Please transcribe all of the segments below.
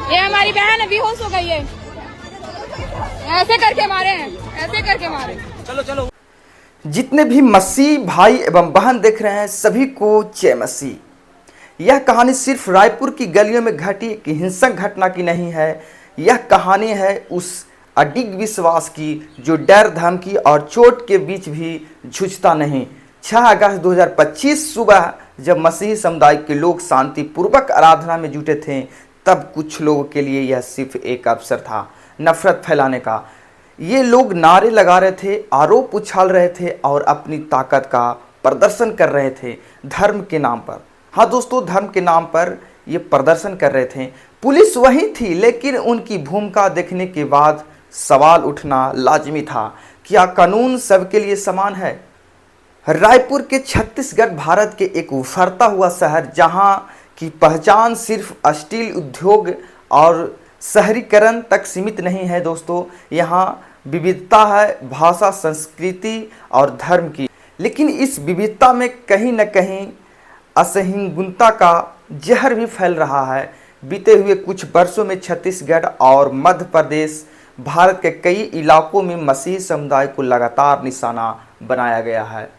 ये हमारी बहन बेहोश हो गई है, ऐसे करके मारे हैं, ऐसे करके मारे। चलो चलो। जितने भी मसीह भाई एवं बहन देख रहे हैं सभी को जय मसीह। यह कहानी सिर्फ रायपुर की गलियों में घटी एक हिंसक घटना की नहीं है। यह कहानी है उस अडिग विश्वास की जो डर धमकी और चोट के बीच भी झुकता नहीं। 6 अगस्त 2025 सुबह जब मसीही समुदाय के लोग शांतिपूर्वक आराधना में जुटे थे, तब कुछ लोगों के लिए यह सिर्फ एक अवसर था नफरत फैलाने का। ये लोग नारे लगा रहे थे, आरोप उछाल रहे थे और अपनी ताकत का प्रदर्शन कर रहे थे धर्म के नाम पर। हाँ दोस्तों, धर्म के नाम पर ये प्रदर्शन कर रहे थे। पुलिस वही थी, लेकिन उनकी भूमिका देखने के बाद सवाल उठना लाजमी था, क्या कानून सबके लिए समान है? रायपुर के छत्तीसगढ़ भारत के एक उभरता हुआ शहर जहां की पहचान सिर्फ स्टील उद्योग और शहरीकरण तक सीमित नहीं है दोस्तों। यहाँ विविधता है भाषा, संस्कृति और धर्म की, लेकिन इस विविधता में कहीं न कहीं असहिष्णुता का जहर भी फैल रहा है। बीते हुए कुछ वर्षों में छत्तीसगढ़ और मध्य प्रदेश भारत के कई इलाकों में मसीही समुदाय को लगातार निशाना बनाया गया है।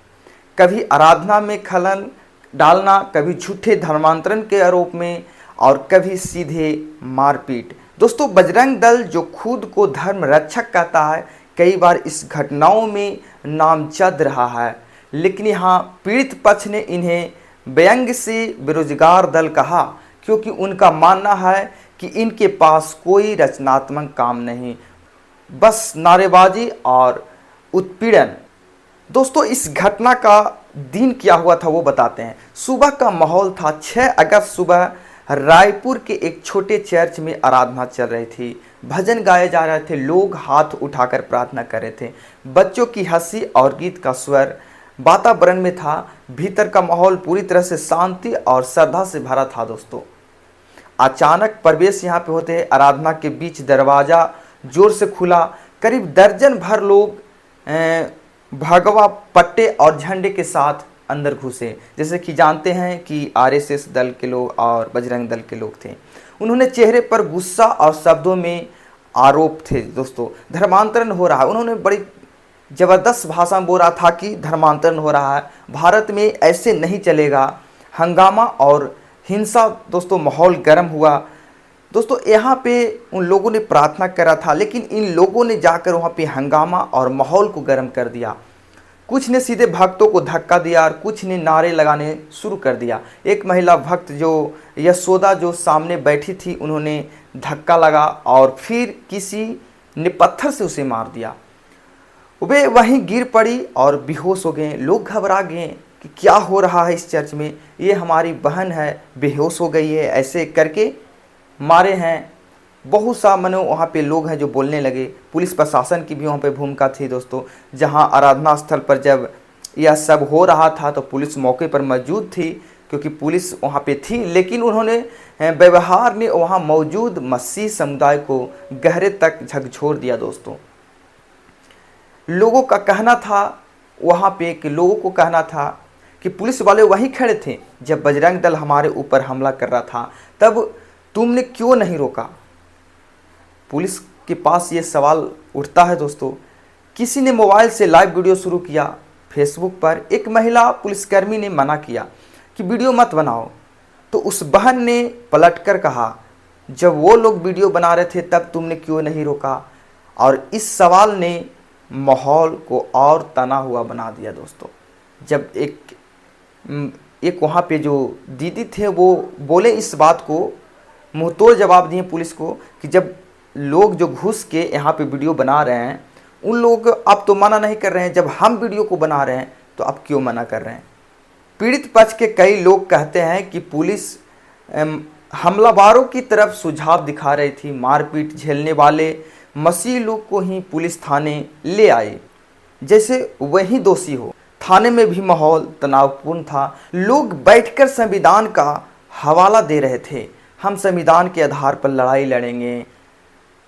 कभी आराधना में खलल डालना, कभी झूठे धर्मांतरण के आरोप में और कभी सीधे मारपीट। दोस्तों, बजरंग दल जो खुद को धर्म रक्षक कहता है, कई बार इस घटनाओं में नामजद रहा है, लेकिन यहाँ पीड़ित पक्ष ने इन्हें व्यंग्य से बेरोजगार दल कहा, क्योंकि उनका मानना है कि इनके पास कोई रचनात्मक काम नहीं, बस नारेबाजी और उत्पीड़न। दोस्तों, इस घटना का दिन क्या हुआ था वो बताते हैं। सुबह का माहौल था। 6 अगस्त सुबह रायपुर के एक छोटे चर्च में आराधना चल रही थी। भजन गाए जा रहे थे, लोग हाथ उठाकर प्रार्थना कर रहे थे, बच्चों की हंसी और गीत का स्वर वातावरण में था। भीतर का माहौल पूरी तरह से शांति और श्रद्धा से भरा था दोस्तों। अचानक प्रवेश यहाँ पे होते हैं, आराधना के बीच दरवाज़ा जोर से खुला। करीब दर्जन भर लोग भगवा पट्टे और झंडे के साथ अंदर घुसे। जैसे कि जानते हैं कि आरएसएस दल के लोग और बजरंग दल के लोग थे। उन्होंने चेहरे पर गुस्सा और शब्दों में आरोप थे दोस्तों, धर्मांतरण हो रहा है। उन्होंने बड़ी ज़बरदस्त भाषा में बोला था कि धर्मांतरण हो रहा है, भारत में ऐसे नहीं चलेगा। हंगामा और हिंसा दोस्तों, माहौल गर्म हुआ दोस्तों। यहाँ पे उन लोगों ने प्रार्थना करा था, लेकिन इन लोगों ने जाकर वहाँ पे हंगामा और माहौल को गर्म कर दिया। कुछ ने सीधे भक्तों को धक्का दिया और कुछ ने नारे लगाने शुरू कर दिया। एक महिला भक्त जो यशोदा जो सामने बैठी थी, उन्होंने धक्का लगा और फिर किसी ने पत्थर से उसे मार दिया। वे वहीं गिर पड़ी और बेहोश हो गए। लोग घबरा गए कि क्या हो रहा है इस चर्च में, ये हमारी बहन है, बेहोश हो गई है, ऐसे करके मारे हैं। बहुत सा मनो वहाँ पे लोग हैं जो बोलने लगे। पुलिस प्रशासन की भी वहाँ पे भूमिका थी दोस्तों। जहाँ आराधना स्थल पर जब यह सब हो रहा था तो पुलिस मौके पर मौजूद थी, क्योंकि पुलिस वहाँ पे थी, लेकिन उन्होंने व्यवहार ने वहाँ मौजूद मसीह समुदाय को गहरे तक झकझोर दिया दोस्तों। लोगों का कहना था वहाँ पे कि लोगों को कहना था कि पुलिस वाले वहीं खड़े थे जब बजरंग दल हमारे ऊपर हमला कर रहा था, तब तुमने क्यों नहीं रोका? पुलिस के पास ये सवाल उठता है दोस्तों। किसी ने मोबाइल से लाइव वीडियो शुरू किया फेसबुक पर। एक महिला पुलिसकर्मी ने मना किया कि वीडियो मत बनाओ, तो उस बहन ने पलटकर कहा, जब वो लोग वीडियो बना रहे थे तब तुमने क्यों नहीं रोका? और इस सवाल ने माहौल को और तना हुआ बना दिया दोस्तों। जब एक वहाँ पे जो दीदी थे वो बोले इस बात को, मुंहतोड़ जवाब दिए पुलिस को कि जब लोग जो घुस के यहाँ पे वीडियो बना रहे हैं, उन लोग अब तो मना नहीं कर रहे हैं, जब हम वीडियो को बना रहे हैं तो अब क्यों मना कर रहे हैं? पीड़ित पक्ष के कई लोग कहते हैं कि पुलिस हमलावरों की तरफ सुझाव दिखा रही थी। मारपीट झेलने वाले मसीह लोग को ही पुलिस थाने ले आए जैसे वही दोषी हो। थाने में भी माहौल तनावपूर्ण था। लोग बैठकर संविधान का हवाला दे रहे थे, हम संविधान के आधार पर लड़ाई लड़ेंगे।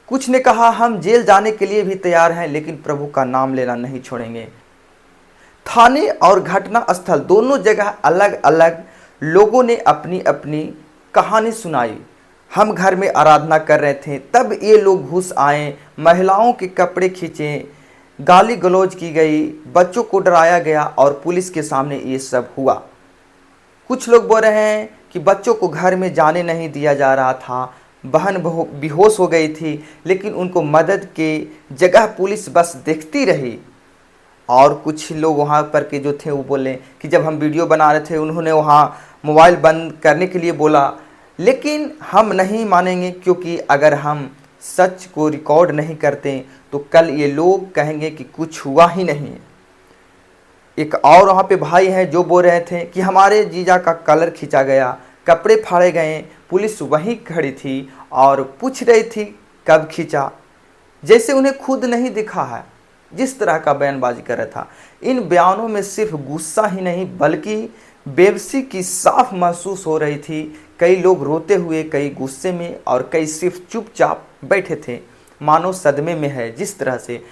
कुछ ने कहा हम जेल जाने के लिए भी तैयार हैं, लेकिन प्रभु का नाम लेना नहीं छोड़ेंगे। थाने और घटना स्थल दोनों जगह अलग अलग लोगों ने अपनी अपनी कहानी सुनाई। हम घर में आराधना कर रहे थे, तब ये लोग घुस आए, महिलाओं के कपड़े खींचे, गाली गलौज की गई, बच्चों को डराया गया और पुलिस के सामने ये सब हुआ। कुछ लोग बोल रहे हैं कि बच्चों को घर में जाने नहीं दिया जा रहा था, बहन बेहोश हो गई थी, लेकिन उनको मदद के जगह पुलिस बस देखती रही। और कुछ लोग वहाँ पर के जो थे वो बोले कि जब हम वीडियो बना रहे थे उन्होंने वहाँ मोबाइल बंद करने के लिए बोला, लेकिन हम नहीं मानेंगे, क्योंकि अगर हम सच को रिकॉर्ड नहीं करते तो कल ये लोग कहेंगे कि कुछ हुआ ही नहीं। एक और वहाँ पे भाई हैं जो बोल रहे थे कि हमारे जीजा का कलर खींचा गया, कपड़े फाड़े गए, पुलिस वहीं खड़ी थी और पूछ रही थी कब खींचा, जैसे उन्हें खुद नहीं दिखा है। जिस तरह का बयानबाजी कर रहा था, इन बयानों में सिर्फ गुस्सा ही नहीं बल्कि बेबसी की साफ महसूस हो रही थी। कई लोग रोते हुए, कई गुस्से में और कई सिर्फ चुपचाप बैठे थे, मानो सदमे में है। जिस तरह से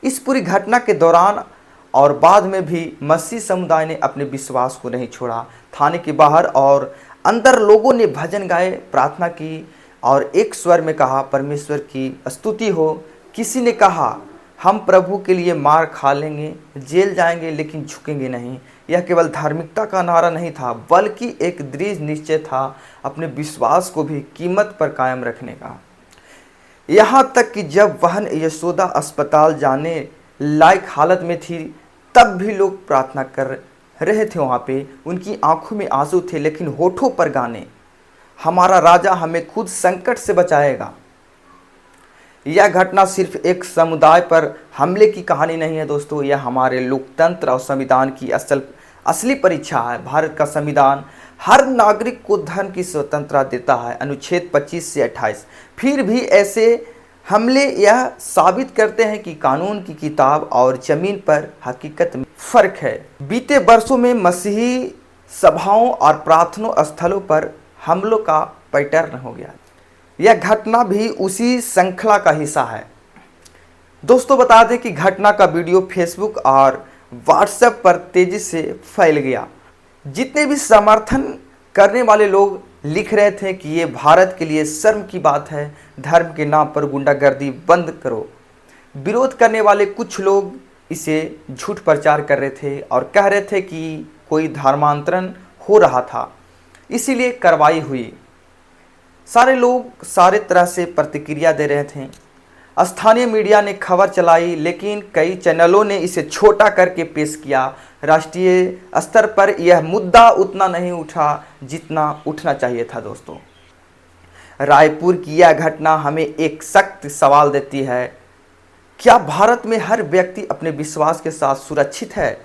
इस पूरी घटना के दौरान और बाद में भी मसीह समुदाय ने अपने विश्वास को नहीं छोड़ा। थाने के बाहर और अंदर लोगों ने भजन गाए, प्रार्थना की और एक स्वर में कहा, परमेश्वर की स्तुति हो। किसी ने कहा, हम प्रभु के लिए मार खा लेंगे, जेल जाएंगे, लेकिन झुकेंगे नहीं। यह केवल धार्मिकता का नारा नहीं था, बल्कि एक दृढ़ निश्चय था अपने विश्वास को भी कीमत पर कायम रखने का। यहाँ तक कि जब बहन यशोदा अस्पताल जाने लायक हालत में थी, तब भी लोग प्रार्थना कर रहे थे। वहाँ पे उनकी आंखों में आंसू थे, लेकिन होठों पर गाने, हमारा राजा हमें खुद संकट से बचाएगा। यह घटना सिर्फ एक समुदाय पर हमले की कहानी नहीं है दोस्तों, यह हमारे लोकतंत्र और संविधान की असली परीक्षा है। भारत का संविधान हर नागरिक को धर्म की स्वतंत्रता देता है, अनुच्छेद 25 से 28। फिर भी ऐसे हमले यह साबित करते हैं कि कानून की किताब और जमीन पर हकीकत में फर्क है। बीते वर्षों में मसीही सभाओं और प्रार्थना स्थलों पर हमलों का पैटर्न हो गया। यह घटना भी उसी श्रृंखला का हिस्सा है। दोस्तों बता दें कि घटना का वीडियो फेसबुक और व्हाट्सएप पर तेजी से फैल गया। जितने भी समर्थन करने वाले लोग लिख रहे थे कि ये भारत के लिए शर्म की बात है, धर्म के नाम पर गुंडागर्दी बंद करो। विरोध करने वाले कुछ लोग इसे झूठ प्रचार कर रहे थे और कह रहे थे कि कोई धर्मांतरण हो रहा था, इसीलिए कार्रवाई हुई। सारे लोग सारे तरह से प्रतिक्रिया दे रहे थे। स्थानीय मीडिया ने खबर चलाई, लेकिन कई चैनलों ने इसे छोटा करके पेश किया। राष्ट्रीय स्तर पर यह मुद्दा उतना नहीं उठा जितना उठना चाहिए था। दोस्तों, रायपुर की यह घटना हमें एक सख्त सवाल देती है, क्या भारत में हर व्यक्ति अपने विश्वास के साथ सुरक्षित है?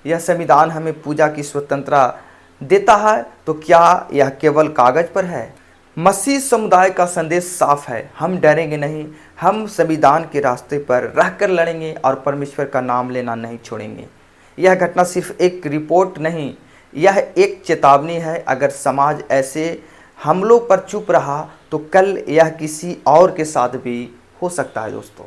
यह संविधान हमें पूजा की स्वतंत्रता देता है, तो क्या यह केवल कागज पर है? मसीह समुदाय का संदेश साफ है, हम डरेंगे नहीं, हम संविधान के रास्ते पर रहकर लड़ेंगे और परमेश्वर का नाम लेना नहीं छोड़ेंगे। यह घटना सिर्फ एक रिपोर्ट नहीं, यह एक चेतावनी है। अगर समाज ऐसे हमलों पर चुप रहा तो कल यह किसी और के साथ भी हो सकता है। दोस्तों।